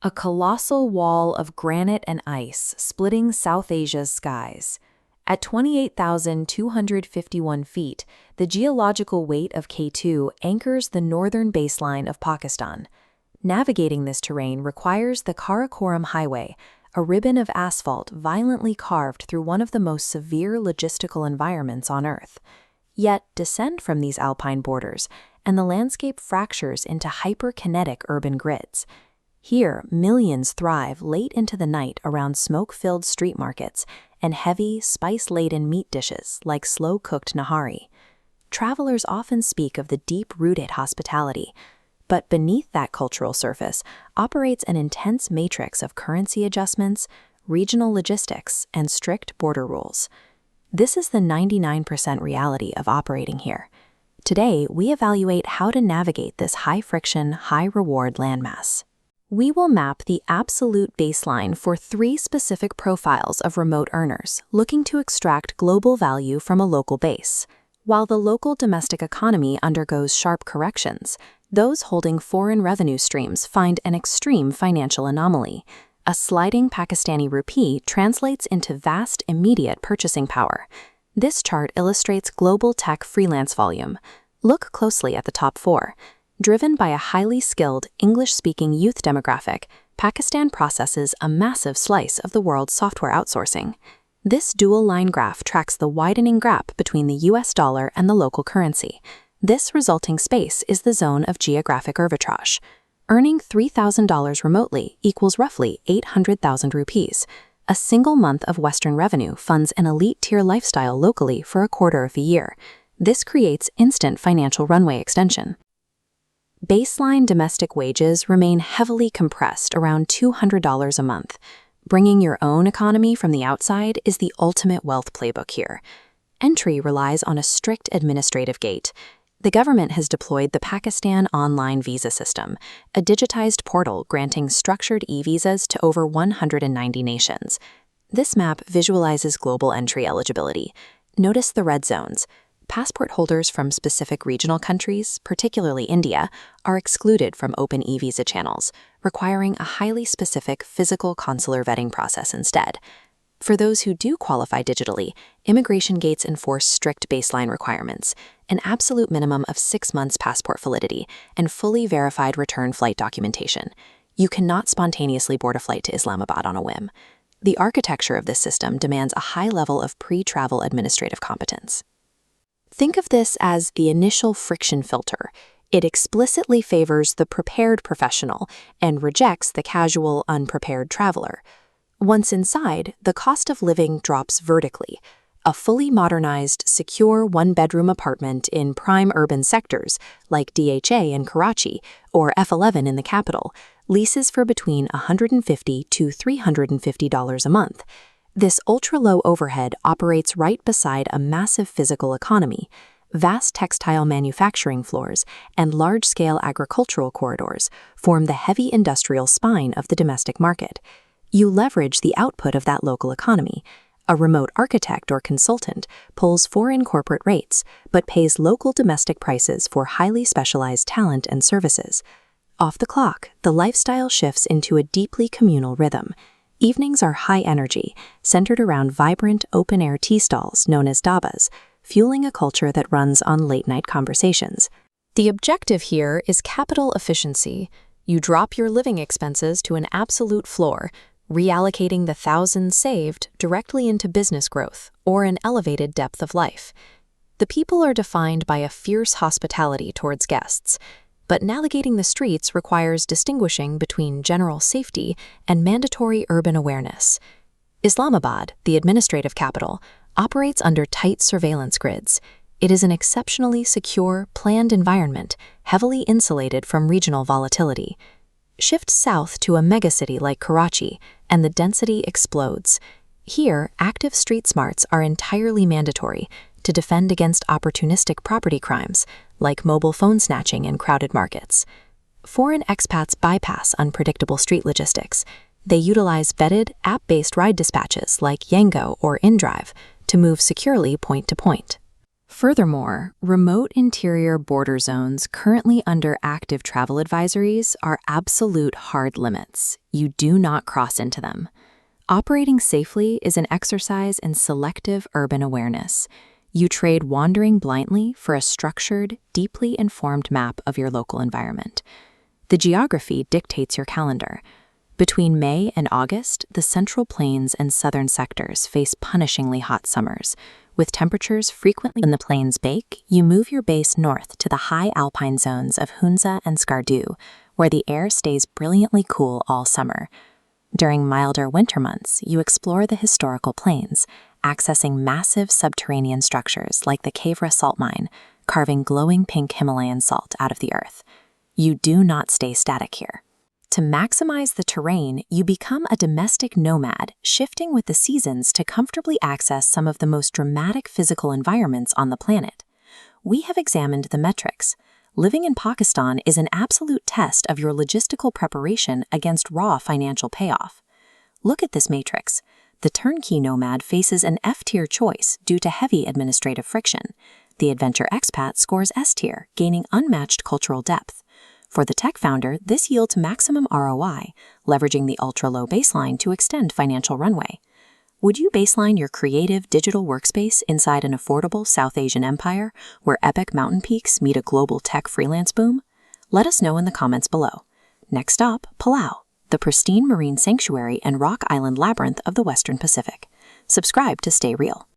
A colossal wall of granite and ice splitting South Asia's skies. At 28,251 feet, the geological weight of K2 anchors the northern baseline of Pakistan. Navigating this terrain requires the Karakoram Highway, a ribbon of asphalt violently carved through one of the most severe logistical environments on Earth. Yet descend from these alpine borders, and the landscape fractures into hyperkinetic urban grids. Here, millions thrive late into the night around smoke-filled street markets and heavy, spice-laden meat dishes like slow-cooked nahari. Travelers often speak of the deep-rooted hospitality, but beneath that cultural surface operates an intense matrix of currency adjustments, regional logistics, and strict border rules. This is the 99% reality of operating here. Today, we evaluate how to navigate this high-friction, high-reward landmass. We will map the absolute baseline for 3 specific profiles of remote earners looking to extract global value from a local base. While the local domestic economy undergoes sharp corrections, those holding foreign revenue streams find an extreme financial anomaly. A sliding Pakistani rupee translates into vast immediate purchasing power. This chart illustrates global tech freelance volume. Look closely at the top 4. Driven by a highly skilled, English-speaking youth demographic, Pakistan processes a massive slice of the world's software outsourcing. This dual-line graph tracks the widening gap between the US dollar and the local currency. This resulting space is the zone of geographic arbitrage. Earning $3,000 remotely equals roughly 800,000 rupees. A single month of Western revenue funds an elite-tier lifestyle locally for a quarter of a year. This creates instant financial runway extension. Baseline domestic wages remain heavily compressed around $200 a month. Bringing your own economy from the outside is the ultimate wealth playbook here. Entry relies on a strict administrative gate. The government has deployed the Pakistan Online Visa System, a digitized portal granting structured e-visas to over 190 nations. This map visualizes global entry eligibility. Notice the red zones. Passport holders from specific regional countries, particularly India, are excluded from open e-visa channels, requiring a highly specific physical consular vetting process instead. For those who do qualify digitally, immigration gates enforce strict baseline requirements, an absolute minimum of 6 months passport validity, and fully verified return flight documentation. You cannot spontaneously board a flight to Islamabad on a whim. The architecture of this system demands a high level of pre-travel administrative competence. Think of this as the initial friction filter. It explicitly favors the prepared professional and rejects the casual, unprepared traveler. Once inside, the cost of living drops vertically. A fully modernized, secure one-bedroom apartment in prime urban sectors like DHA in Karachi or F11 in the capital leases for between $150 to $350 a month. This ultra-low overhead operates right beside a massive physical economy. Vast textile manufacturing floors and large-scale agricultural corridors form the heavy industrial spine of the domestic market. You leverage the output of that local economy. A remote architect or consultant pulls foreign corporate rates, but pays local domestic prices for highly specialized talent and services. Off the clock, the lifestyle shifts into a deeply communal rhythm. Evenings are high energy, centered around vibrant open-air tea stalls known as dabas, fueling a culture that runs on late-night conversations. The objective here is capital efficiency. You drop your living expenses to an absolute floor, reallocating the thousands saved directly into business growth or an elevated depth of life. The people are defined by a fierce hospitality towards guests, but navigating the streets requires distinguishing between general safety and mandatory urban awareness. Islamabad, the administrative capital, operates under tight surveillance grids. It is an exceptionally secure, planned environment, heavily insulated from regional volatility. Shift south to a megacity like Karachi, and the density explodes. Here, active street smarts are entirely mandatory to defend against opportunistic property crimes, like mobile phone snatching in crowded markets. Foreign expats bypass unpredictable street logistics. They utilize vetted, app-based ride dispatches like Yango or InDrive to move securely point to point. Furthermore, remote interior border zones currently under active travel advisories are absolute hard limits. You do not cross into them. Operating safely is an exercise in selective urban awareness. You trade wandering blindly for a structured, deeply informed map of your local environment. The geography dictates your calendar. Between May and August, the Central Plains and southern sectors face punishingly hot summers. With temperatures frequently in the plains bake, you move your base north to the high alpine zones of Hunza and Skardu, where the air stays brilliantly cool all summer. During milder winter months, you explore the historical plains, accessing massive subterranean structures like the Kevra salt mine, carving glowing pink Himalayan salt out of the earth. You do not stay static here. To maximize the terrain, you become a domestic nomad, shifting with the seasons to comfortably access some of the most dramatic physical environments on the planet. We have examined the metrics. Living in Pakistan is an absolute test of your logistical preparation against raw financial payoff. Look at this matrix. The turnkey nomad faces an F-tier choice due to heavy administrative friction. The adventure expat scores S-tier, gaining unmatched cultural depth. For the tech founder, this yields maximum ROI, leveraging the ultra-low baseline to extend financial runway. Would you baseline your creative digital workspace inside an affordable South Asian empire where epic mountain peaks meet a global tech freelance boom? Let us know in the comments below. Next stop, Palau, the pristine marine sanctuary and rock island labyrinth of the Western Pacific. Subscribe to stay real.